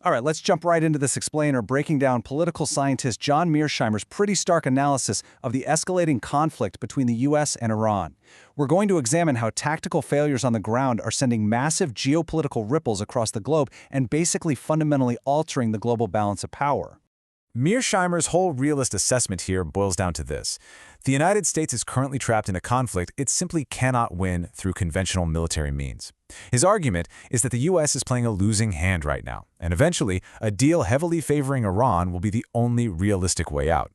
All right, let's jump right into this explainer, breaking down political scientist John Mearsheimer's pretty stark analysis of the escalating conflict between the US and Iran. We're going to examine how tactical failures on the ground are sending massive geopolitical ripples across the globe and basically fundamentally altering the global balance of power. Mearsheimer's whole realist assessment here boils down to this. The United States is currently trapped in a conflict it simply cannot win through conventional military means. His argument is that the U.S. is playing a losing hand right now, and eventually, a deal heavily favoring Iran will be the only realistic way out.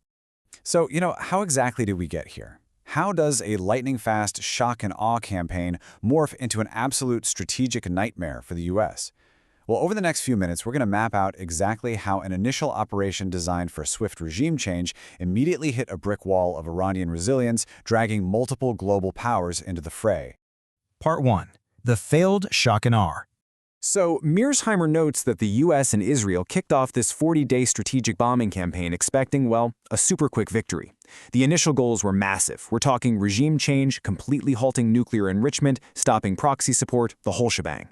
So, how exactly did we get here? How does a lightning-fast shock and awe campaign morph into an absolute strategic nightmare for the U.S.? Well, over the next few minutes, we're going to map out exactly how an initial operation designed for swift regime change immediately hit a brick wall of Iranian resilience, dragging multiple global powers into the fray. Part 1. The Failed Shock and Awe. So, Mearsheimer notes that the US and Israel kicked off this 40-day strategic bombing campaign expecting, well, a super quick victory. The initial goals were massive. We're talking regime change, completely halting nuclear enrichment, stopping proxy support, the whole shebang.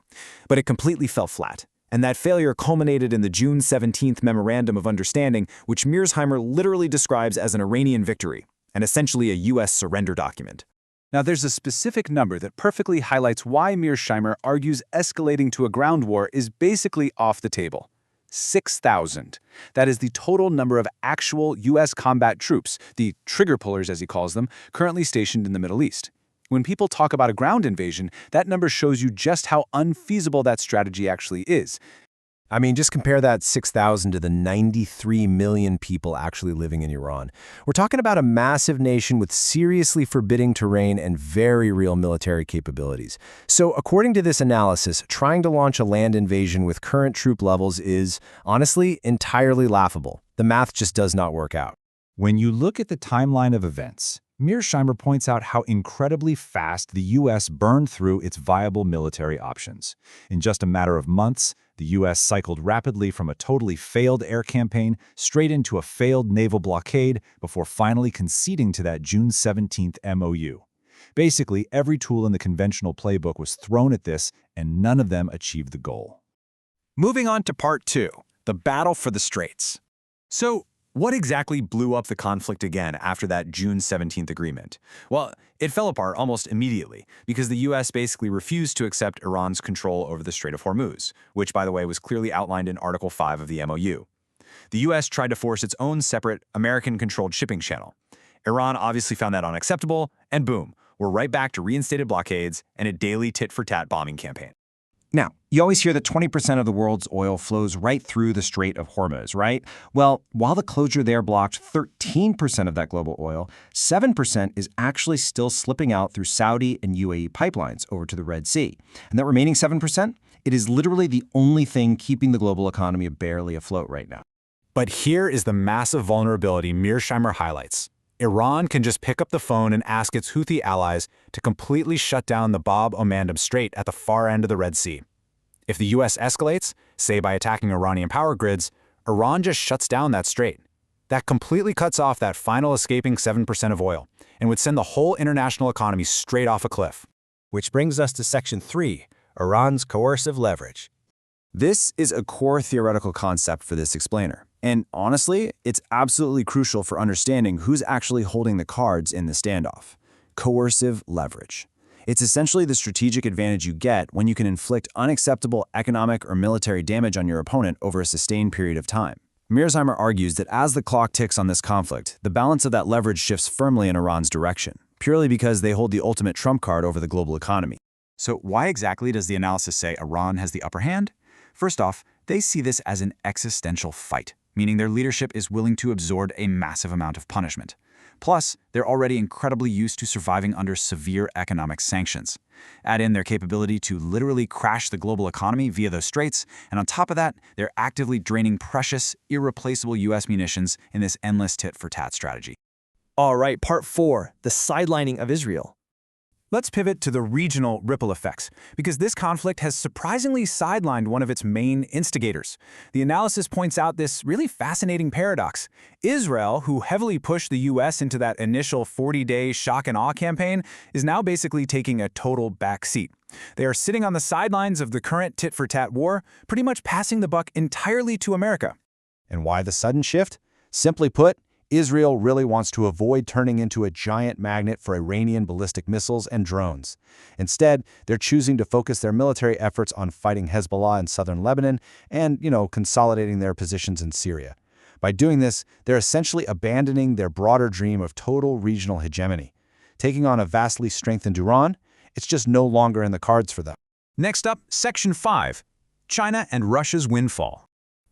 But it completely fell flat. And that failure culminated in the June 17th Memorandum of Understanding, which Mearsheimer literally describes as an Iranian victory, and essentially a US surrender document. Now, there's a specific number that perfectly highlights why Mearsheimer argues escalating to a ground war is basically off the table. 6,000. That is the total number of actual U.S. combat troops, the trigger pullers as he calls them, currently stationed in the Middle East. When people talk about a ground invasion, that number shows you just how unfeasible that strategy actually is. I mean, just compare that 6,000 to the 93 million people actually living in Iran. We're talking about a massive nation with seriously forbidding terrain and very real military capabilities. So, according to this analysis, trying to launch a land invasion with current troop levels is, honestly, entirely laughable. The math just does not work out. When you look at the timeline of events, Mearsheimer points out how incredibly fast the U.S. burned through its viable military options. In just a matter of months, the U.S. cycled rapidly from a totally failed air campaign straight into a failed naval blockade before finally conceding to that June 17th MOU. Basically, every tool in the conventional playbook was thrown at this, and none of them achieved the goal. Moving on to Part 2, the battle for the Straits. So, what exactly blew up the conflict again after that June 17th agreement? Well, it fell apart almost immediately because the U.S. basically refused to accept Iran's control over the Strait of Hormuz, which, by the way, was clearly outlined in Article 5 of the MOU. The U.S. tried to force its own separate American-controlled shipping channel. Iran obviously found that unacceptable, and boom, we're right back to reinstated blockades and a daily tit-for-tat bombing campaign. Now, you always hear that 20% of the world's oil flows right through the Strait of Hormuz, right? Well, while the closure there blocked 13% of that global oil, 7% is actually still slipping out through Saudi and UAE pipelines over to the Red Sea. And that remaining 7%, it is literally the only thing keeping the global economy barely afloat right now. But here is the massive vulnerability Mearsheimer highlights. Iran can just pick up the phone and ask its Houthi allies to completely shut down the Bab el-Mandeb Strait at the far end of the Red Sea. If the U.S. escalates, say by attacking Iranian power grids, Iran just shuts down that strait. That completely cuts off that final escaping 7% of oil and would send the whole international economy straight off a cliff. Which brings us to Section 3, Iran's coercive leverage. This is a core theoretical concept for this explainer. And honestly, it's absolutely crucial for understanding who's actually holding the cards in the standoff. Coercive leverage. It's essentially the strategic advantage you get when you can inflict unacceptable economic or military damage on your opponent over a sustained period of time. Mearsheimer argues that as the clock ticks on this conflict, the balance of that leverage shifts firmly in Iran's direction, purely because they hold the ultimate trump card over the global economy. So why exactly does the analysis say Iran has the upper hand? First off, they see this as an existential fight, meaning their leadership is willing to absorb a massive amount of punishment. Plus, they're already incredibly used to surviving under severe economic sanctions. Add in their capability to literally crash the global economy via those straits, and on top of that, they're actively draining precious, irreplaceable U.S. munitions in this endless tit-for-tat strategy. All right, Part 4, the sidelining of Israel. Let's pivot to the regional ripple effects, because this conflict has surprisingly sidelined one of its main instigators. The analysis points out this really fascinating paradox. Israel, who heavily pushed the U.S. into that initial 40-day shock and awe campaign, is now basically taking a total back seat. They are sitting on the sidelines of the current tit-for-tat war, pretty much passing the buck entirely to America. And why the sudden shift? Simply put, Israel really wants to avoid turning into a giant magnet for Iranian ballistic missiles and drones. Instead, they're choosing to focus their military efforts on fighting Hezbollah in southern Lebanon and, consolidating their positions in Syria. By doing this, they're essentially abandoning their broader dream of total regional hegemony. Taking on a vastly strengthened Iran, it's just no longer in the cards for them. Next up, Section 5, China and Russia's windfall.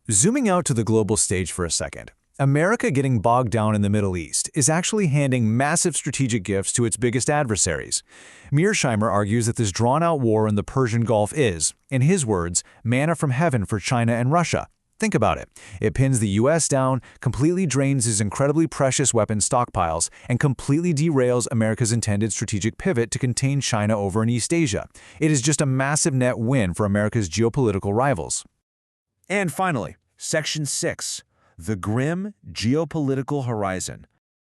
Zooming out to the global stage for a second, America getting bogged down in the Middle East is actually handing massive strategic gifts to its biggest adversaries. Mearsheimer argues that this drawn-out war in the Persian Gulf is, in his words, manna from heaven for China and Russia. Think about it. It pins the U.S. down, completely drains his incredibly precious weapons stockpiles, and completely derails America's intended strategic pivot to contain China over in East Asia. It is just a massive net win for America's geopolitical rivals. And finally, Section 6. The grim geopolitical horizon.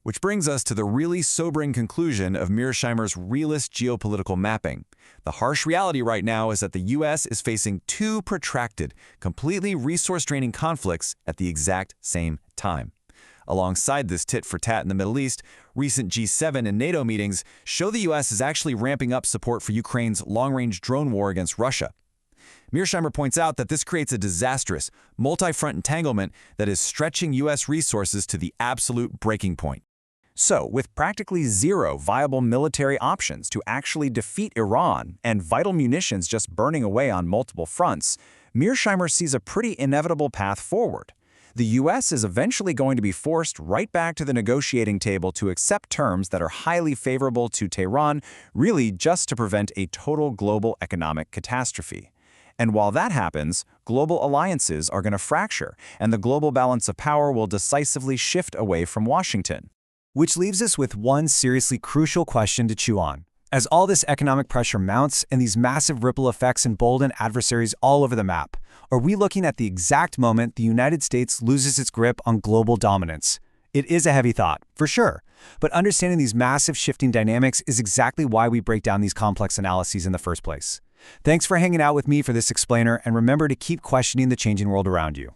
Which brings us to the really sobering conclusion of Mearsheimer's realist geopolitical mapping. The harsh reality right now is that the U.S. is facing two protracted, completely resource-draining conflicts at the exact same time. Alongside this tit-for-tat in the Middle East, recent G7 and NATO meetings show the U.S. is actually ramping up support for Ukraine's long-range drone war against Russia. Mearsheimer points out that this creates a disastrous, multi-front entanglement that is stretching U.S. resources to the absolute breaking point. So, with practically zero viable military options to actually defeat Iran and vital munitions just burning away on multiple fronts, Mearsheimer sees a pretty inevitable path forward. The U.S. is eventually going to be forced right back to the negotiating table to accept terms that are highly favorable to Tehran, really just to prevent a total global economic catastrophe. And while that happens, global alliances are going to fracture, and the global balance of power will decisively shift away from Washington. Which leaves us with one seriously crucial question to chew on. As all this economic pressure mounts and these massive ripple effects embolden adversaries all over the map, are we looking at the exact moment the United States loses its grip on global dominance? It is a heavy thought, for sure, but understanding these massive shifting dynamics is exactly why we break down these complex analyses in the first place. Thanks for hanging out with me for this explainer, and remember to keep questioning the changing world around you.